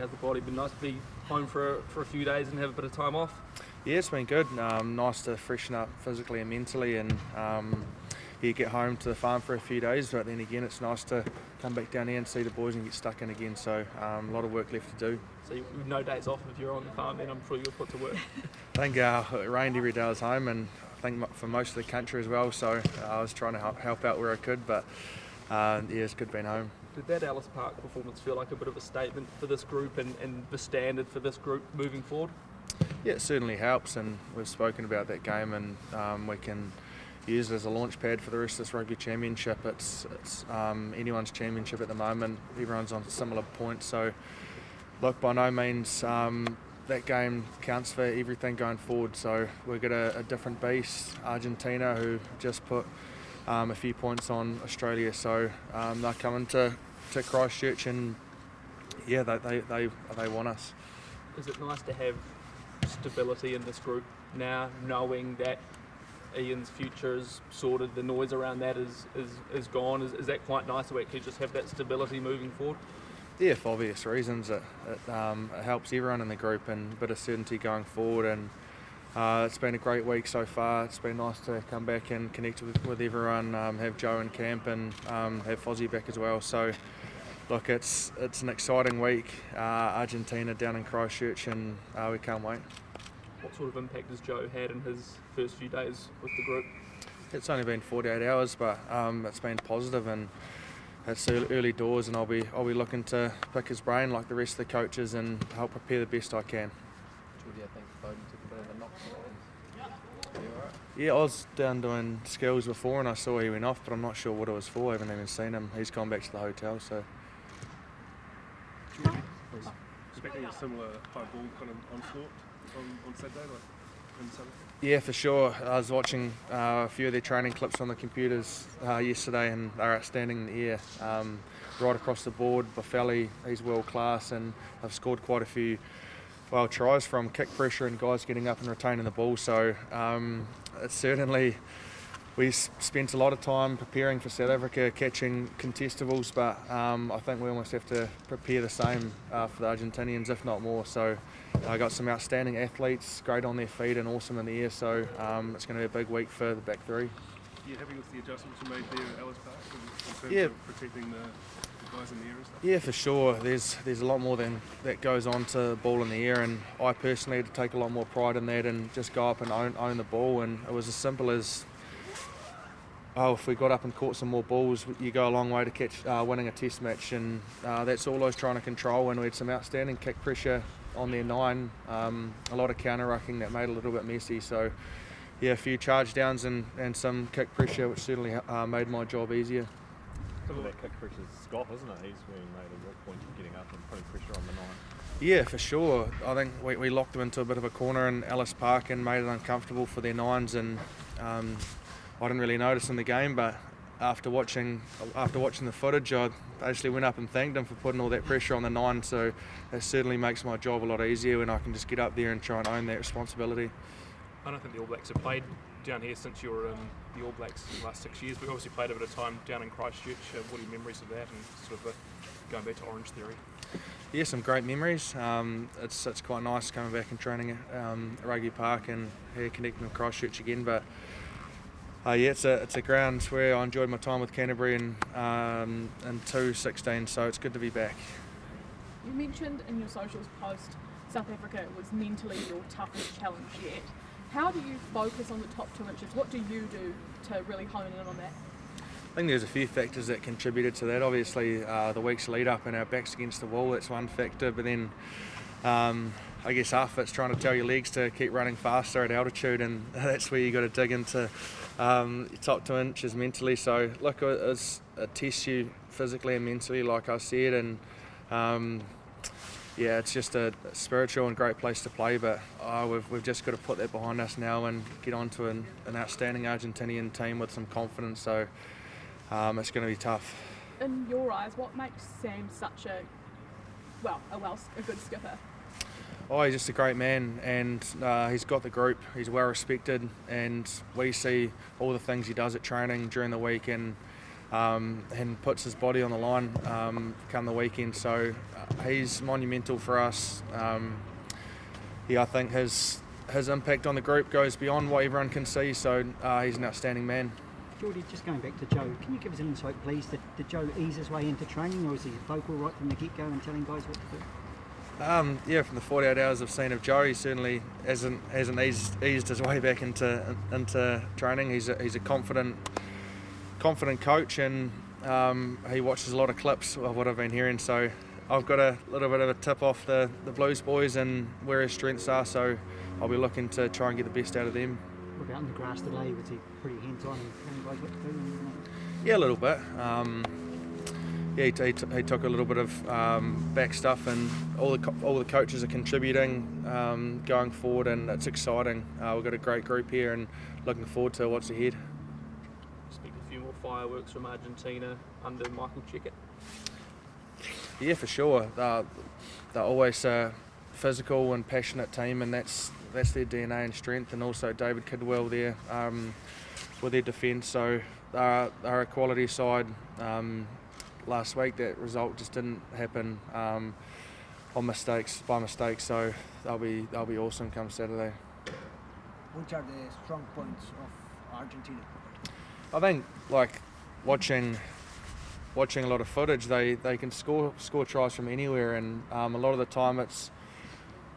How's the body? Been nice to be home for a few days and have a bit of time off? Yeah, it's been good. Nice to freshen up physically and mentally, and get home to the farm for a few days. But then again, it's nice to come back down here and see the boys and get stuck in again. So a lot of work left to do. So you've no days off if you're on the farm, then I'm sure you'll put to work. I think it rained every day I was home, and I think for most of the country as well. So I was trying to help out where I could, but it's good being home. Did that Ellis Park performance feel like a bit of a statement for this group and the standard for this group moving forward? Yeah, it certainly helps, and we've spoken about that game, and we can use it as a launch pad for the rest of this rugby championship. It's anyone's championship at the moment. Everyone's on similar points, so look, by no means that game counts for everything going forward. So we've got a different beast, Argentina, who just put a few points on Australia. So they're coming to Christchurch, and yeah, they want us. Is it nice to have stability in this group now, knowing that Ian's future is sorted, the noise around that is gone? Is that quite nice to actually just have that stability moving forward? Yeah, for obvious reasons. It helps everyone in the group and a bit of certainty going forward, and it's been a great week so far. It's been nice to come back and connect with everyone, have Joe in camp, and have Fozzie back as well. So look, it's an exciting week. Argentina down in Christchurch, and we can't wait. What sort of impact has Joe had in his first few days with the group? It's only been 48 hours, but it's been positive, and it's early doors, and I'll be looking to pick his brain like the rest of the coaches and help prepare the best I can. Jordie, I think Bowden took a bit of a knock for that. Yeah, I was down doing skills before, and I saw he went off, but I'm not sure what it was for. I haven't even seen him. He's gone back to the hotel, so. Jordie, expecting a similar high ball kind of onslaught on Saturday, like in South Africa? Yeah, for sure. I was watching a few of their training clips on the computers yesterday, and they're outstanding in the air. Right across the board, Buffelli, he's world class, and I've scored quite a few tries from kick pressure and guys getting up and retaining the ball. So it's certainly, we spent a lot of time preparing for South Africa, catching contestables, but I think we almost have to prepare the same for the Argentinians, if not more. So I got some outstanding athletes, great on their feet and awesome in the air. So it's going to be a big week for the back three. You happy with the adjustments you made there at Ellis Park in terms of protecting the guys in the air and stuff? Yeah, for sure. There's a lot more than that goes on to the ball in the air, and I personally had to take a lot more pride in that and just go up and own the ball. And it was as simple as, if we got up and caught some more balls, you go a long way to catch winning a test match, and that's all I was trying to control. And we had some outstanding kick pressure on their 9, a lot of counter-rucking that made it a little bit messy. So yeah, a few charge downs and some kick pressure, which certainly made my job easier. Some of that kick pressure is Scott, isn't it? He's really made a real point of getting up and putting pressure on the 9. Yeah, for sure. I think we locked them into a bit of a corner in Ellis Park and made it uncomfortable for their 9s, and I didn't really notice in the game, but after watching the footage, I actually went up and thanked him for putting all that pressure on the 9. So that certainly makes my job a lot easier when I can just get up there and try and own that responsibility. I don't think the All Blacks have played down here since you were in the All Blacks in the last 6 years. We obviously played a bit of time down in Christchurch. What are your memories of that, and sort of going back to Orange Theory? Yeah, some great memories. It's quite nice coming back and training at Rugby Park and connecting with Christchurch again. But it's a ground where I enjoyed my time with Canterbury in 2016, so it's good to be back. You mentioned in your socials post South Africa was mentally your toughest challenge yet. How do you focus on the top 2 inches? What do you do to really hone in on that? I think there's a few factors that contributed to that. Obviously, the week's lead up and our backs against the wall, that's one factor. But then I guess half of it's trying to tell your legs to keep running faster at altitude, and that's where you got to dig into your top 2 inches mentally. So look, it tests you physically and mentally, like I said, and yeah, it's just a spiritual and great place to play, but we've just got to put that behind us now and get on to an outstanding Argentinian team with some confidence. So it's going to be tough. In your eyes, what makes Sam such a good skipper? Oh, he's just a great man, and he's got the group. He's well respected, and we see all the things he does at training during the week, and puts his body on the line come the weekend. So he's monumental for us. I think his impact on the group goes beyond what everyone can see, so he's an outstanding man. Jordie, just going back to Joe, can you give us an insight, please? Did Joe ease his way into training, or was he vocal right from the get-go and telling guys what to do? From the 48 hours I've seen of Joe, he certainly hasn't eased his way back into training. He's a confident coach, and he watches a lot of clips of what I've been hearing. So I've got a little bit of a tip off the Blues boys and where his strengths are. So I'll be looking to try and get the best out of them. What about on the grass today? Was he pretty hands-on and telling guys what to do? Yeah, a little bit. He took a little bit of back stuff, and all the coaches are contributing going forward, and it's exciting. We've got a great group here, and looking forward to what's ahead. Expect a few more fireworks from Argentina under Michael Checkett. Yeah, for sure. They're always a physical and passionate team, and that's their DNA and strength. And also David Kidwell there with their defence. So they're a quality side. Last week that result just didn't happen by mistake. So they'll be awesome come Saturday. Which are the strong points of Argentina? I think like watching a lot of footage, they can score tries from anywhere, and a lot of the time it's,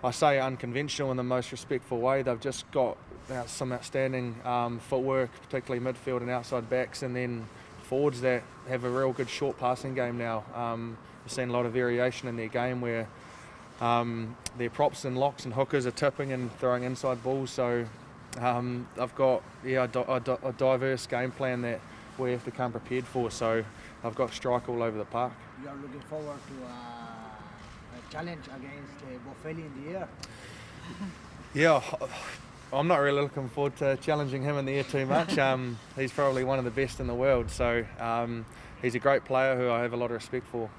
I say, unconventional in the most respectful way. They've just got some outstanding footwork, particularly midfield and outside backs, and then forwards that have a real good short passing game now. We've seen a lot of variation in their game where their props and locks and hookers are tipping and throwing inside balls. So I've got a diverse game plan that we have to come prepared for. So I've got strike all over the park. You are looking forward to a challenge against Boffelli in the air? Yeah, I'm not really looking forward to challenging him in the air too much. He's probably one of the best in the world. So he's a great player who I have a lot of respect for.